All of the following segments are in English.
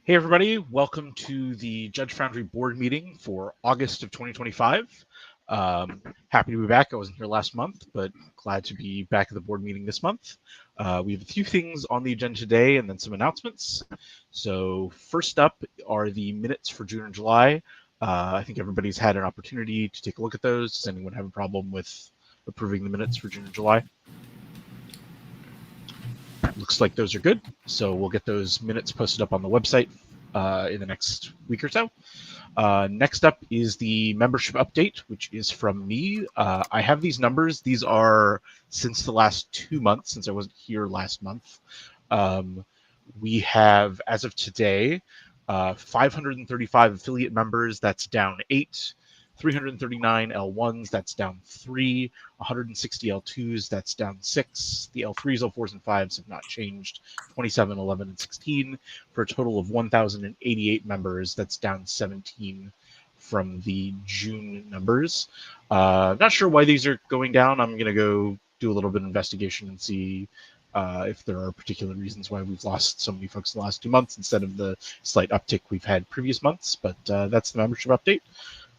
Hey, everybody. Welcome to the Judge Foundry board meeting for August of 2025. Happy to be back. I wasn't here last month, but glad to be back at the board meeting this month. We have a few things on the agenda today and then some announcements. So first up are the minutes for June and July. I think everybody's had an opportunity to take a look at those. Does anyone have a problem with approving the minutes for June and July? Looks like those are good. So we'll get those minutes posted up on the website in the next week or so. Next up is the membership update, which is from me. I have these numbers. These are since the last 2 months, since I wasn't here last month. We have, as of today, 535 affiliate members. That's down 8. 339 L1s, that's down 3, 160 L2s, that's down 6. The L3s, L4s, and 5s have not changed, 27, 11, and 16, for a total of 1,088 members. That's down 17 from the June numbers. Not sure why these are going down. I'm going to go do a little bit of investigation and see if there are particular reasons why we've lost so many folks in the last 2 months instead of the slight uptick we've had previous months, but that's the membership update.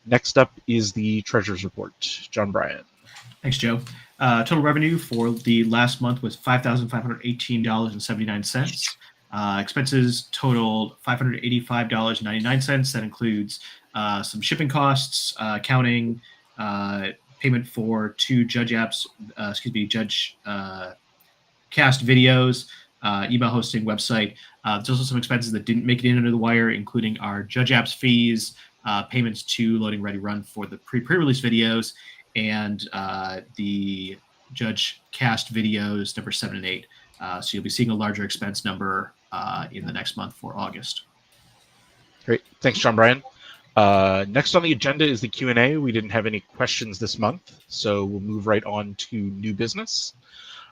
Next up is the Treasurer's Report. John Bryan. Thanks, Joe. Total revenue for the last month was $5,518.79. Expenses totaled $585.99. That includes some shipping costs, accounting, payment for 2 Judge Cast videos, email hosting, website. There's also some expenses that didn't make it in under the wire, including our Judge Apps fees, payments to Loading Ready Run for the pre-release videos, and the Judge Cast videos number 7 and 8. So you'll be seeing a larger expense number in the next month for August. Great. Thanks, John Bryan. Next on the agenda is the Q&A. We didn't have any questions this month, so we'll move right on to new business.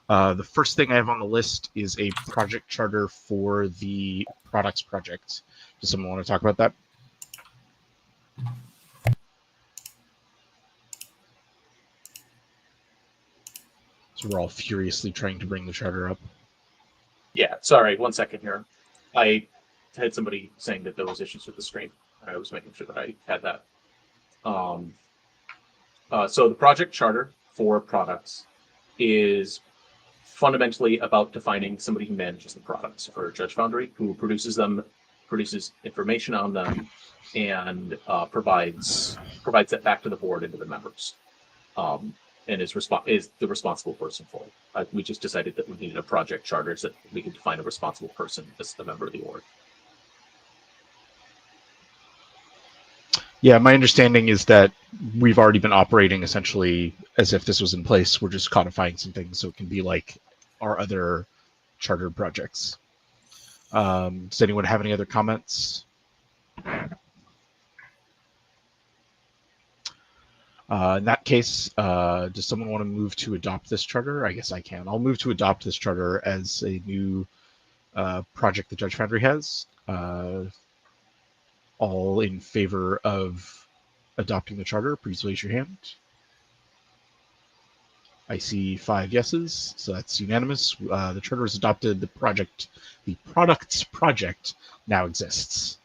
The first thing I have on the list is a project charter for the products project. Does someone want to talk about that? So we're all furiously trying to bring the charter up. Yeah, sorry, 1 second here. I had somebody saying that there was issues with the screen. I was making sure that I had that. So the project charter for products is fundamentally about defining somebody who manages the products for Judge Foundry, who produces them, produces information on them, and provides that back to the board and to the members, and is the responsible person for it. We just decided that we needed a project charter so that we could define a responsible person as a member of the org. Yeah, my understanding is that we've already been operating essentially as if this was in place. We're just codifying some things so it can be like our other charter projects. Does anyone have any other comments? In that case, does someone want to move to adopt this charter? I guess I can. I'll move to adopt this charter as a new project that Judge Foundry has. All in favor of adopting the charter, please raise your hand. I see 5 yeses, so that's unanimous. The charter is adopted. The products project now exists.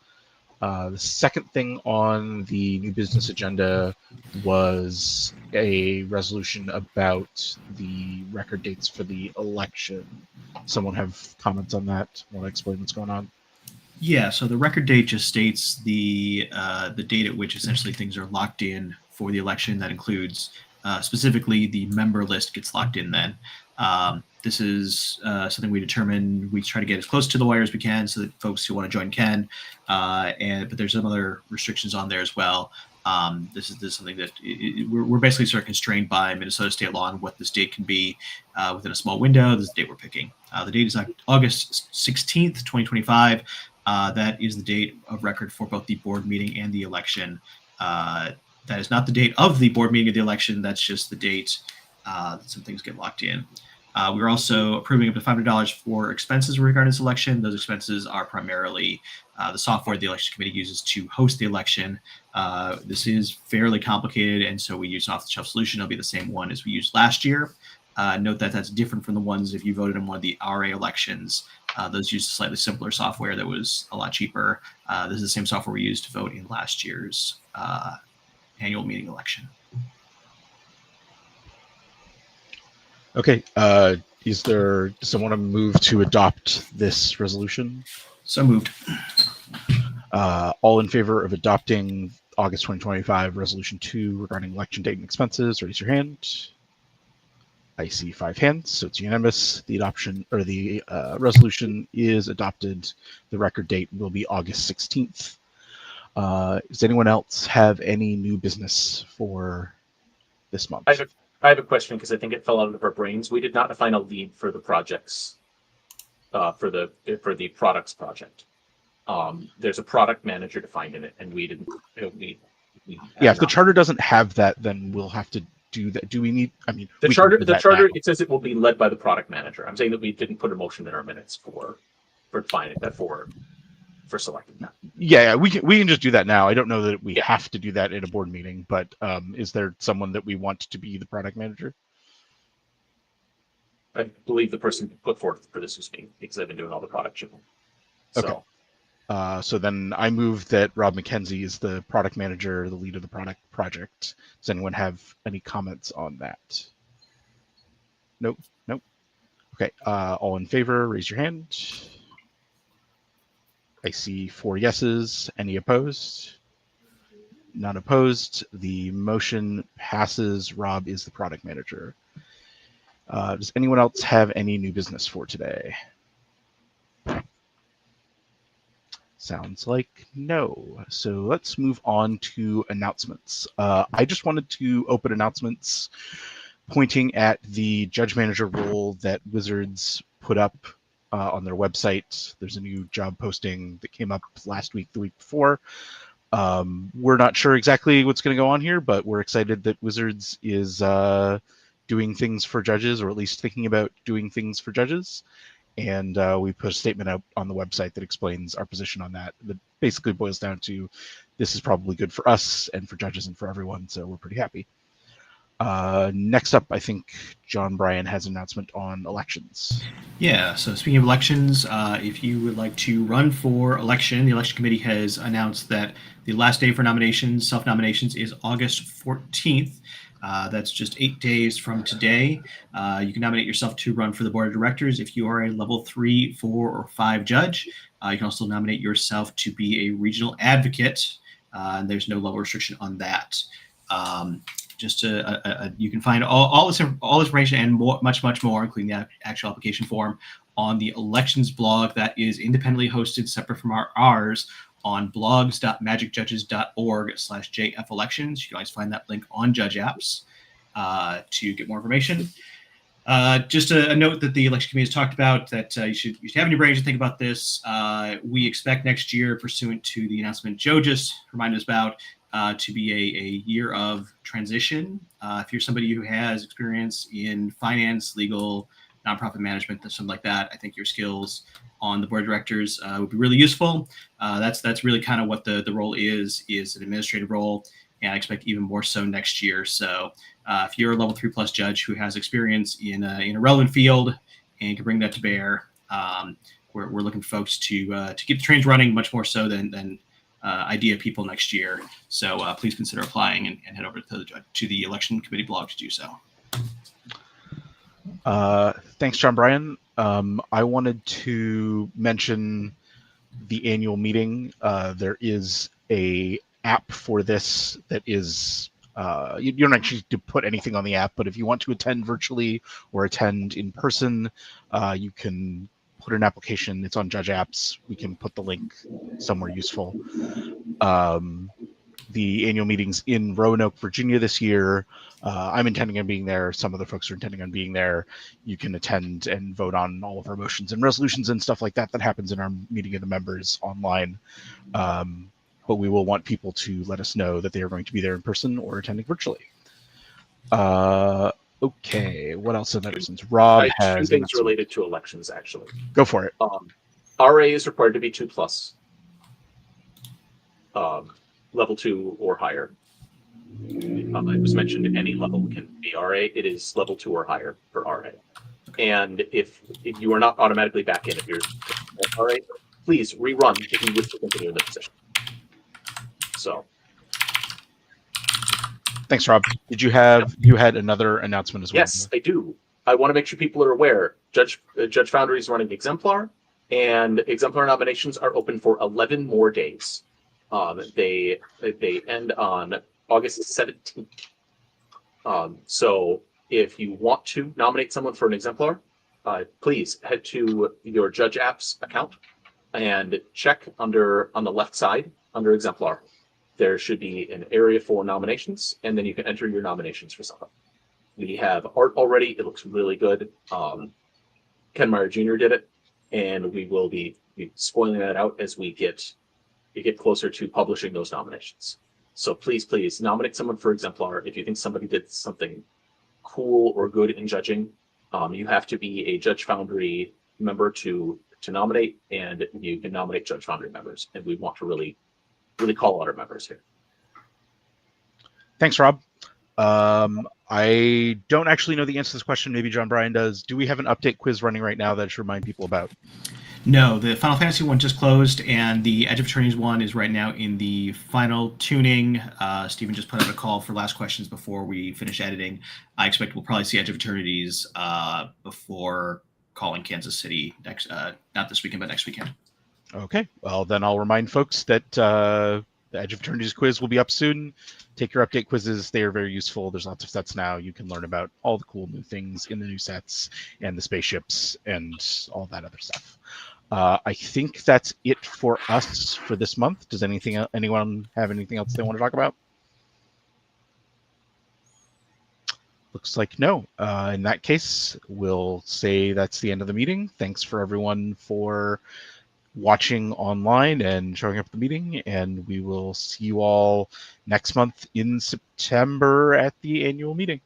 The second thing on the new business agenda was a resolution about the record dates for the election. Someone have comments on that? Want to explain what's going on? Yeah, so the record date just states the date at which essentially things are locked in for the election. That includes specifically the member list gets locked in then. This is something we determine. We try to get as close to the wire as we can so that folks who want to join can. But there's some other restrictions on there as well. This is something that we're basically sort of constrained by Minnesota state law on what this date can be within a small window. This is the date we're picking. The date is August 16th, 2025. That is the date of record for both the board meeting and the election. That is not the date of the board meeting or the election. That's just the date that some things get locked in. We're also approving up to $500 for expenses regarding this election. Those expenses are primarily the software the election committee uses to host the election. This is fairly complicated, and so we use an off-the-shelf solution. It'll be the same one as we used last year. Note that that's different from the ones if you voted in one of the RA elections. Those used slightly simpler software that was a lot cheaper. This is the same software we used to vote in last year's annual meeting election. Okay. Does someone want to move to adopt this resolution? So moved. All in favor of adopting August 2025 Resolution 2 regarding election date and expenses, raise your hand. I see 5 hands, so it's unanimous. The adoption or the resolution is adopted. The record date will be August 16th. Does anyone else have any new business for this month? I have a question because I think it fell out of our brains. We did not define a lead for the projects, for the products project. There's a product manager defined in it, and we didn't. Yeah, if the charter doesn't have that, then we'll have to do that. Do we need? I mean, the charter. It says it will be led by the product manager. I'm saying that we didn't put a motion in our minutes for defining that for selecting that. Yeah, we can just do that now. I don't know that we have to do that in a board meeting, but is there someone that we want to be the product manager? I believe the person put forth for this was me because I've been doing all the product shipping. So. Okay. So then I move that Rob McKenzie is the product manager, the lead of the product project. Does anyone have any comments on that? Nope. Okay. All in favor, raise your hand. I see 4 yeses. Any opposed? None opposed. The motion passes. Rob is the product manager. Does anyone else have any new business for today? Sounds like no. So let's move on to announcements. I just wanted to open announcements pointing at the judge manager role that Wizards put up on their website. There's a new job posting that came up last week, the week before. We're not sure exactly what's going to go on here, but we're excited that Wizards is doing things for judges, or at least thinking about doing things for judges. And we put a statement out on the website that explains our position on that. That basically boils down to this is probably good for us and for judges and for everyone, so we're pretty happy. Next up, I think John Bryan has an announcement on elections. Yeah, so speaking of elections, if you would like to run for election, the election committee has announced that the last day for nominations, self-nominations, is August 14th. That's just 8 days from today. You can nominate yourself to run for the board of directors if you are a level 3, 4, or 5 judge. You can also nominate yourself to be a regional advocate. There's no level restriction on that. You can find all this information and much more, including the actual application form, on the elections blog that is independently hosted, separate from ours, on blogs.magicjudges.org/jfelections. You can always find that link on Judge Apps to get more information. Just a note that the election committee has talked about that you should have in your brains to think about this. We expect next year, pursuant to the announcement Joe just reminded us about, to be a year of transition. If you're somebody who has experience in finance, legal, nonprofit management, something like that, I think your skills on the board of directors would be really useful. That's really kind of what the role is an administrative role, and I expect even more so next year. So if you're a level 3+ judge who has experience in a relevant field and can bring that to bear, we're looking for folks to get the trains running much more so than idea people next year. So please consider applying and head over to the election committee blog to do so. Thanks, John Bryan. I wanted to mention the annual meeting. There is a app for this that is you don't actually have to put anything on the app, but if you want to attend virtually or attend in person, you can put an application. It's on Judge Apps. We can put the link somewhere useful. The annual meeting's in Roanoke, Virginia this year. I'm intending on being there. Some other folks are intending on being there. You can attend and vote on all of our motions and resolutions and stuff like that. That happens in our meeting of the members online. But we will want people to let us know that they are going to be there in person or attending virtually. Okay, what else in that? Rob has 2 things related to elections, actually. Go for it. RA is required to be 2+, level 2 or higher. it was mentioned any level can be RA. It is level 2 or higher for RA. And if you are not automatically back in, if you're RA, please rerun if you wish to continue in the position. So. Thanks, Rob. Did you had another announcement as well? Yes, I do. I want to make sure people are aware. Judge Foundry is running Exemplar, and Exemplar nominations are open for 11 more days. They end on August 17th. So if you want to nominate someone for an Exemplar, please head to your Judge Apps account and check on the left side under Exemplar. There should be an area for nominations, and then you can enter your nominations for someone. We have art already. It looks really good. Ken Meyer Jr. did it, and we will be spoiling that out as we get closer to publishing those nominations. So please nominate someone for Exemplar. If you think somebody did something cool or good in judging, you have to be a Judge Foundry member to nominate, and you can nominate Judge Foundry members. And we want to really call out our members here. Thanks, Rob. I don't actually know the answer to this question. Maybe John Bryan does. Do we have an update quiz running right now that I should remind people about? No, the Final Fantasy one just closed, and the Edge of Eternity's one is right now in the final tuning. Stephen just put out a call for last questions before we finish editing. I expect we'll probably see Edge of Eternity's before calling Kansas City next, not this weekend, but next weekend. Okay, well then I'll remind folks that the Edge of Eternity's quiz will be up soon. Take your update quizzes. They are very useful. There's lots of sets now. You can learn about all the cool new things in the new sets and the spaceships and all that other stuff. I think that's it for us for this month. Does anyone have anything else they want to talk about? Looks like no. In that case, we'll say that's the end of the meeting. Thanks for everyone for watching online and showing up at the meeting, and we will see you all next month in September at the annual meeting.